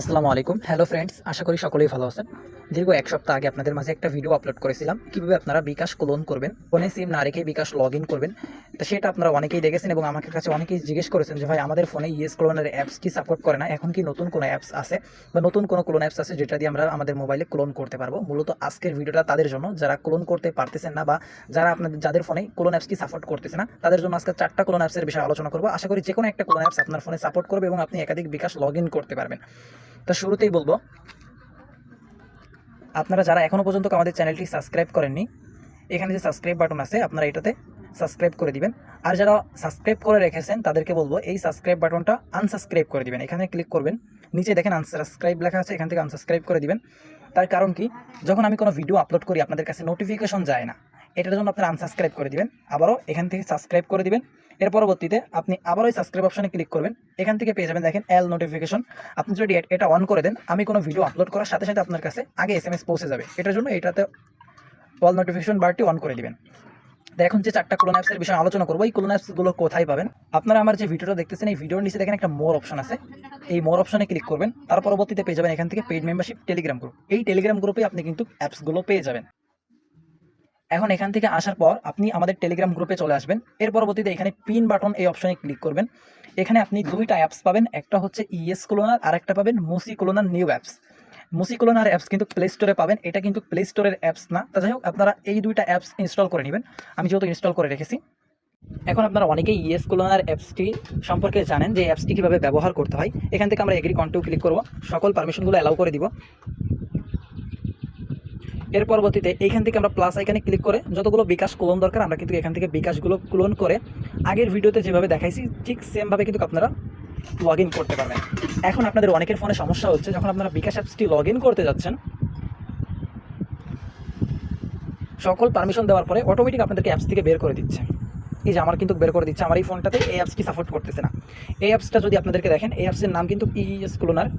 আসসালামু আলাইকুম। Hello friends, আশা করি সকলেই ভালো আছেন। দীর্ঘ ১ সপ্তাহ আগে আপনাদের মাঝে একটা ভিডিও আপলোড করেছিলাম, কিভাবে আপনারা বিকাশ ক্লোন করবেন। ফোনে সিম না রেখে বিকাশ লগইন করবেন। তো সেটা আপনারা অনেকেই দেখেছেন এবং আমার কাছে অনেকেই জিজ্ঞেস করেছেন যে ভাই আমাদের ফোনে ইয়েস ক্লোনের অ্যাপস কি সাপোর্ট করে না? এখন কি নতুন কোনো অ্যাপস আছে বা নতুন কোনো ক্লোন অ্যাপস আছে যেটা দিয়ে আমরা আমাদের মোবাইলে ক্লোন করতে পারবো? মূলত আজকের ভিডিওটা তাদের জন্য যারা ক্লোন করতে পারতেছেন না বা যাদের ফোনে ক্লোন অ্যাপস কি সাপোর্ট করতেছে না, তাদের জন্য আজকে ৪টা ক্লোন অ্যাপসের বিষয়ে আলোচনা করব। আশা করি যেকোনো একটা ক্লোন অ্যাপস আপনার ফোনে সাপোর্ট করবে এবং আপনি একাধিক বিকাশ লগইন করতে পারবেন। তো শুরুতেই বলবো, আপনারা যারা এখনও পর্যন্ত আমাদের চ্যানেলটি সাবস্ক্রাইব করেননি, এখানে যে সাবস্ক্রাইব বাটন আছে আপনারা এটাতে সাবস্ক্রাইব করে দিবেন। আর যারা সাবস্ক্রাইব করে রেখেছেন তাদেরকে বলবো এই সাবস্ক্রাইব বাটনটা আনসাবস্ক্রাইব করে দিবেন। এখানে ক্লিক করবেন, নিচে দেখেন আনসাবস্ক্রাইব লেখা আছে, এখান থেকে আনসাবস্ক্রাইব করে দিবেন। তার কারণ কি, যখন আমি কোনো ভিডিও আপলোড করি আপনাদের কাছে নোটিফিকেশন যায় না, এটার জন্য আপনারা আনসাবস্ক্রাইব করে দিবেন। আবারও এখান থেকে সাবস্ক্রাইব করে দিবেন। এর পরবর্তীতে আপনি আবারও এই সাবস্ক্রাইব অপশনে ক্লিক করবেন, এখান থেকে পেয়ে যাবেন দেখেন এল নোটিফিকেশন। আপনি যদি এটা অন করে দেন, আমি কোনো ভিডিও আপলোড করার সাথে সাথে আপনার কাছে আগে SMS পৌঁছে যাবে। এটার জন্য এটাতে অল নোটিফিকেশন বারটি অন করে দিবেন। তো এখন যে 4টা ক্লোন অ্যাপসের বিষয়ে আলোচনা করবো, এই ক্লোন অ্যাপসগুলো কোথায় পাবেন? আপনারা আমার যে ভিডিওটা দেখতেছেন এই ভিডিওর নিচে দেখেন একটা মোর অপশন আছে, এই মোর অপশনে ক্লিক করবেন। তার পরবর্তীতে পেয়ে যাবেন এখান থেকে পেইড মেম্বারশিপ টেলিগ্রাম গ্রুপ। এই টেলিগ্রাম গ্রুপে আপনি কিন্তু অ্যাপসগুলো পেয়ে যাবেন। এখন এখান থেকে আসার পর আপনি আমাদের টেলিগ্রাম গ্রুপে চলে আসবেন। এর পরবর্তীতে এখানে পিন বাটন এই অপশনে ক্লিক করবেন। এখানে আপনি 2টা অ্যাপস পাবেন, একটা হচ্ছে ইএস ক্লোনার আর একটা পাবেন মুসি ক্লোনার নিউ অ্যাপস। মুসি ক্লোনার অ্যাপস কিন্তু প্লে স্টোরে পাবেন, এটা কিন্তু প্লে স্টোরের অ্যাপস না। তা যাই হোক, আপনারা এই 2টা অ্যাপস ইনস্টল করে নেবেন, আমি যেহেতু ইনস্টল করে রেখেছি। এখন আপনারা অনেকেই ইএস ক্লোনার অ্যাপসটি সম্পর্কে জানেন যে অ্যাপসটি কীভাবে ব্যবহার করতে হয়। এখান থেকে আমরা এগ্রি কন্টিনিউ ক্লিক করব, সকল পারমিশনগুলো অ্যালাউ করে দিব। এর পরবর্তীতে এইখান থেকে আমরা প্লাস আইকনে ক্লিক করে যতগুলো বিকাশ ক্লোন দরকার আমরা কিন্তু এখান থেকে বিকাশগুলো ক্লোন করে আগের ভিডিওতে যেভাবে দেখাইছি ঠিক সেমভাবে কিন্তু আপনারা লগ ইন করতে পারবেন। এখন আপনাদের অনেকের ফোনে সমস্যা হচ্ছে, যখন আপনারা বিকাশ অ্যাপসটি লগ ইন করতে যাচ্ছেন, সকল পারমিশন দেওয়ার পরে অটোমেটিক আপনাদেরকে অ্যাপস থেকে বের করে দিচ্ছে। এই যে আমার কিন্তু বের করে দিচ্ছে, আমার এই ফোনটাতে এই অ্যাপসটি সাপোর্ট করতেছে না। এই অ্যাপসটা যদি আপনাদেরকে দেখেন, এই অ্যাপসের নাম কিন্তু ইএস ক্লোনার।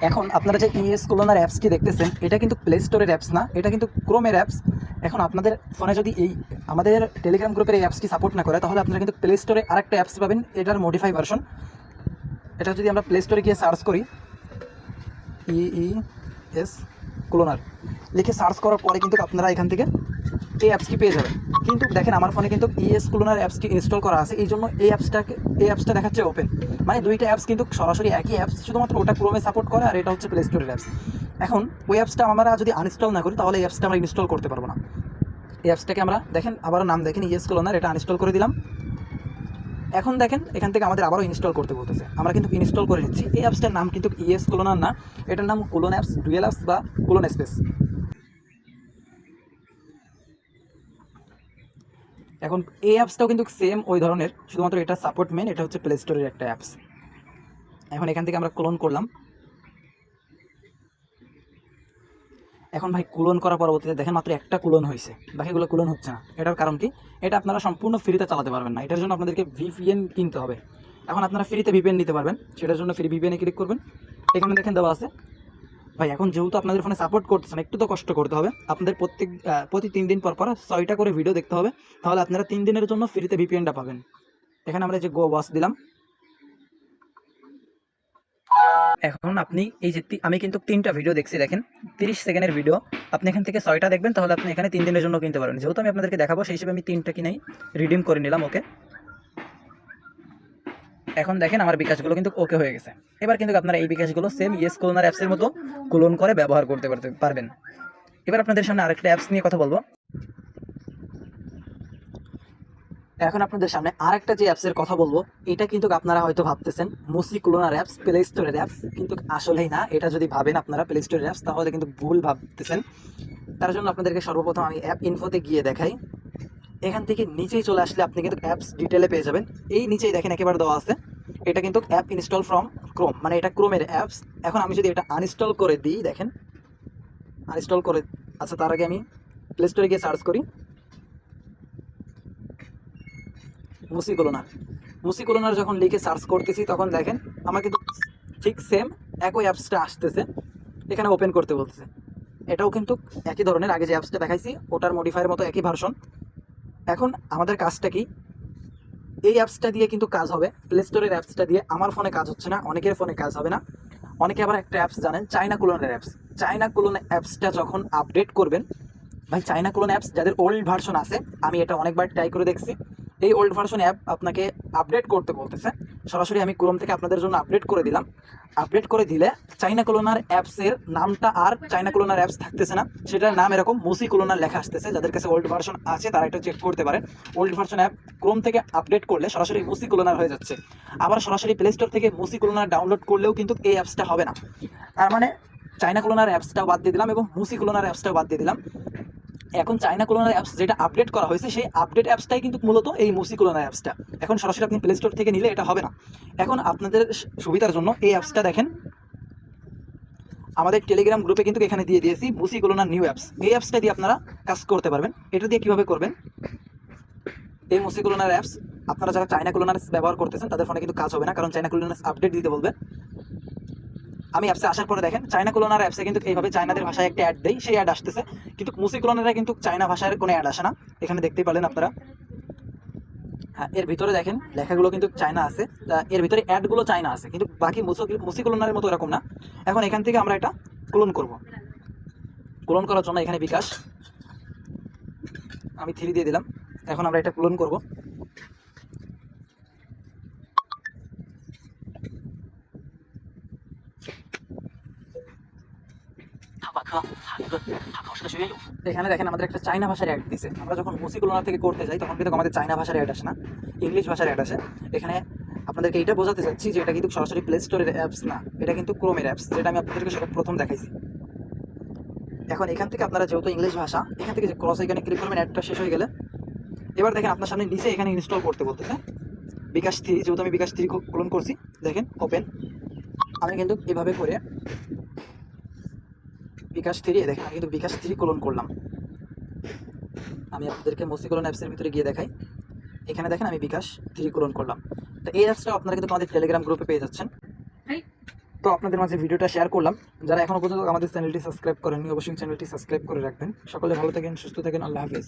এখন আপনারা যে ইএস ক্লোনার অ্যাপসটি দেখতেছেন, এটা কিন্তু প্লে স্টোরের অ্যাপস না, এটা কিন্তু ক্রোমের অ্যাপস। এখন আপনাদের ফোনে যদি এই আমাদের টেলিগ্রাম গ্রুপের এই অ্যাপসটি সাপোর্ট না করে, তাহলে আপনারা কিন্তু প্লে স্টোরে আরেকটা অ্যাপস পাবেন, এটার মডিফাই ভার্সন। এটা যদি আমরা প্লে স্টোরে গিয়ে সার্চ করি, ইএস ক্লোনার লিখে সার্চ করার পরে কিন্তু আপনারা এখান থেকে এই অ্যাপসটি পেয়ে যাবেন। কিন্তু দেখেন আমার ফোনে কিন্তু ইএস ক্লোনার অ্যাপসটি ইনস্টল করা আছে, এই জন্য এই অ্যাপসটা দেখাচ্ছে ওপেন। মানে 2টা অ্যাপস কিন্তু সরাসরি একই অ্যাপস, শুধুমাত্র ওটা ক্রোমে সাপোর্ট করে আর এটা হচ্ছে প্লে স্টোরের অ্যাপস। এখন ওই অ্যাপসটা আমরা যদি আনইনস্টল না করি তাহলে এই অ্যাপসটা আমরা ইনস্টল করতে পারবো না। এই অ্যাপসটাকে আমরা দেখেন আবারও নাম দেখেন ইএস ক্লোনার, এটা আনইনস্টল করে দিলাম। এখন দেখেন এখান থেকে আমাদের আবারও ইনস্টল করতে বলতেছে, আমরা কিন্তু ইনস্টল করে নিচ্ছি। এই অ্যাপসটার নাম কিন্তু ইএস ক্লোনার না, এটার নাম ক্লোন অ্যাপস, ডুয়েল অ্যাপস বা ক্লোন স্পেস। এখন এই অ্যাপসটাও কিন্তু সেম ওই ধরনের, শুধুমাত্র এটা সাপোর্ট মেন, এটা হচ্ছে প্লে স্টোরের একটা অ্যাপস। এখন এখান থেকে আমরা ক্লোন করলাম। এখন ভাই ক্লোন করার পরবর্তীতে দেখেন মাত্র একটা ক্লোন হয়েছে, বাকিগুলো ক্লোন হচ্ছে না। এটার কারণ কি, এটা আপনারা সম্পূর্ণ ফ্রিতে চালাতে পারবেন না, এটার জন্য আপনাদেরকে ভিপিএন কিনতে হবে। এখন আপনারা ফ্রিতে ভিপিএন নিতে পারবেন, সেটার জন্য ফ্রি ভিপিএনে ক্লিক করবেন। এখানে দেখেন দেওয়া আছে। ভাই এখন যেহেতু আপনাদের ফোনে সাপোর্ট করতেছেন, একটু তো কষ্ট করতে হবে। আপনাদের প্রতি 3 দিন পর 6টা করে ভিডিও দেখতে হবে, তাহলে আপনারা 3 দিনের জন্য ফ্রিতে ভিপিএনটা পাবেন। এখানে আমরা যে গো ওয়াচ দিলাম। এখন আপনি এই যে আমি কিন্তু 3টা ভিডিও দেখছি, দেখেন 30 সেকেন্ডের ভিডিও। আপনি এখান থেকে 6টা দেখবেন, তাহলে আপনি এখানে 3 দিনের জন্য কিনতে পারবেন। যেহেতু আমি আপনাদেরকে দেখাবো সেই হিসেবে আমি 3টা কিনেই রিডিম করে নিলাম। ওকে, এখন দেখেন আমার বিকাশগুলো কিন্তু ওকে হয়ে গেছে। এবার কিন্তু আপনারা এই বিকাশগুলো সেম ইয়েস ক্লোনার অ্যাপসের মতো ক্লোন করে ব্যবহার করতে পারবেন। এবার আপনাদের সামনে আরেকটা অ্যাপস নিয়ে কথা বলবো। এখন আপনাদের সামনে আরেকটা যে অ্যাপসের কথা বলবো, এটা কিন্তু আপনারা হয়তো ভাবতেছেন মুসি ক্লোনার অ্যাপস, প্লে স্টোরের অ্যাপস, কিন্তু আসলেই না। এটা যদি ভাবেন আপনারা প্লে স্টোরের অ্যাপস, তাহলে কিন্তু ভুল ভাবতেছেন। তার জন্য আপনাদেরকে সর্বপ্রথম আমি অ্যাপ ইনফোতে গিয়ে দেখাই। এখান থেকে নিচেই চলে আসলে আপনি কিন্তু অ্যাপস ডিটেলে পেয়ে যাবেন। এই নিচেই দেখেন একেবারে দেওয়া আছে, এটা কিন্তু অ্যাপ ইনস্টল ফ্রম ক্রোম, মানে এটা ক্রোমের অ্যাপস। এখন আমি যদি এটা আনইনস্টল করে দিই, দেখেন আনইনস্টল করে, আচ্ছা তার আগে আমি প্লে স্টোরে গিয়ে সার্চ করি মুসি ক্লোনার। যখন লিখে সার্চ করতেছি তখন দেখেন আমার কিন্তু ঠিক সেম একই অ্যাপসটা আসতেছে, এখানে ওপেন করতে বলতেছে। এটাও কিন্তু একই ধরনের, আগে যে অ্যাপসটা দেখাইছি ওটার মডিফায়ার মতো একই ভার্সন। এখন আমাদের কাজটা কি, এই অ্যাপসটা দিয়ে কিন্তু কাজ হবে, প্লে স্টোরের অ্যাপসটা দিয়ে আমার ফোনে কাজ হচ্ছে না, অনেকের ফোনে কাজ হবে না। অনেকে আবার একটা অ্যাপস জানেন, চায়না ক্লোনের অ্যাপস। চায়না ক্লোন অ্যাপসটা যখন আপডেট করবেন, ভাই চায়না ক্লোন অ্যাপস যাদের ওল্ড ভার্সন আছে, আমি এটা অনেকবার ট্রাই করে দেখছি, এই ওল্ড ভার্সন অ্যাপ আপনাকে আপডেট করতে বলতেছে। সরাসরি আমি ক্রোম থেকে আপনাদের জন্য আপডেট করে দিলাম। আপডেট করে দিলে চাইনা ক্লোনার অ্যাপসের নামটা আর চাইনা ক্লোনার অ্যাপস থাকতেছে না, সেটার নাম এরকম মুসি ক্লোনার লেখা আসতেছে। যাদের কাছে ওল্ড ভার্সন আছে তারা এটা চেক করতে পারেন। ওল্ড ভার্সন অ্যাপ ক্রোম থেকে আপডেট করলে সরাসরি মুসি ক্লোনার হয়ে যাচ্ছে। আবার সরাসরি প্লে স্টোর থেকে মুসি ক্লোনার ডাউনলোড করলেও কিন্তু এই অ্যাপসটা হবে না। তার মানে চাইনা ক্লোনার অ্যাপসটাও বাদ দিয়ে দিলাম এবং মুসি ক্লোনার অ্যাপসটাও বাদ দিয়ে দিলাম। এখন চাইনা ক্লোনার অ্যাপস যেটা আপডেট করা হয়েছে, সেই আপডেট অ্যাপসটাই কিন্তু মূলত এই মুসি ক্লোনার অ্যাপসটা। এখন সরাসরি আপনি প্লে স্টোর থেকে নিলে এটা হবে না। এখন আপনাদের সুবিধার জন্য এই অ্যাপসটা দেখেন, আমাদের টেলিগ্রাম গ্রুপে কিন্তু এখানে দিয়ে দিয়েছি মুসি ক্লোনার নিউ অ্যাপস। এই অ্যাপসটা দিয়ে আপনারা কাজ করতে পারবেন। এটা দিয়ে কীভাবে করবেন, এই মুসি ক্লোনার অ্যাপস আপনারা যারা চাইনা ক্লোনার ব্যবহার করতেছেন তাদের ফোনে কিন্তু কাজ হবে না, কারণ চাইনা ক্লোনার আপডেট দিতে বলবে। আমি অ্যাপসে আসার পরে দেখেন চাইনা ক্লোনার অ্যাপসে কিন্তু এইভাবে চাইনাদের ভাষায় একটা অ্যাড দেয়, সেই অ্যাড আসতেছে, কিন্তু মুসি ক্লোনারে কিন্তু চাইনা ভাষার কোনো অ্যাড আসে না। এখানে দেখতেই পারলেন আপনারা। হ্যাঁ, এর ভিতরে দেখেন লেখাগুলো কিন্তু চাইনা আছে, এর ভিতরে অ্যাডগুলো চাইনা আছে, কিন্তু বাকি মুসি ক্লোনারের মতো এরকম না। এখন এখান থেকে আমরা এটা ক্লোন করব। ক্লোন করার জন্য এখানে বিকাশ আমি 3 দিয়ে দিলাম। এখন আমরা এটা ক্লোন করব। এখানে দেখেন আমাদের একটা চাইনা ভাষার অ্যাড দিছে। আমরা যখন মুসি ক্লোনার থেকে করতে যাই তখন কিন্তু আমাদের চাইনা ভাষার অ্যাড আসে না, ইংলিশ ভাষার অ্যাড আসে। এখানে আপনাদেরকে এটা বোঝাতে চাচ্ছি যে এটা কিন্তু সরাসরি প্লে স্টোরের অ্যাপস না, এটা কিন্তু ক্রোমের অ্যাপস, যেটা আমি আপনাদেরকে প্রথম দেখাইছি। এখন এখান থেকে আপনারা যেহেতু ইংলিশ ভাষা, এখান থেকে যে ক্রস এখানে ক্লিক করবেন, অ্যাডটা শেষ হয়ে গেলে এবার দেখেন আপনার সামনে নিচে এখানে ইনস্টল করতে বলতেছে বিকাশ 3। যেহেতু আমি বিকাশ 3 ক্লোন করছি, দেখেন ওপেন। আমি কিন্তু এভাবে করে বিকাশ 3 দেখেন, আমি কিন্তু বিকাশ 3 ক্লোন করলাম। আমি আপনাদেরকে মুসি ক্লোন অ্যাপসের ভিতরে গিয়ে দেখাই। এখানে দেখেন আমি বিকাশ 3 ক্লোন করলাম। তো এই অ্যাপসটা আপনারা কিন্তু আমাদের টেলিগ্রাম গ্রুপে পেয়ে যাচ্ছেন। তো আপনাদের মাঝে ভিডিওটা শেয়ার করলাম। যারা এখনো পর্যন্ত আমাদের চ্যানেলটি সাবস্ক্রাইব করেননি, অবশ্যই চ্যানেলটি সাবস্ক্রাইব করে রাখবেন। সকলে ভালো থাকেন, সুস্থ থাকেন, আল্লাহ হাফেজ।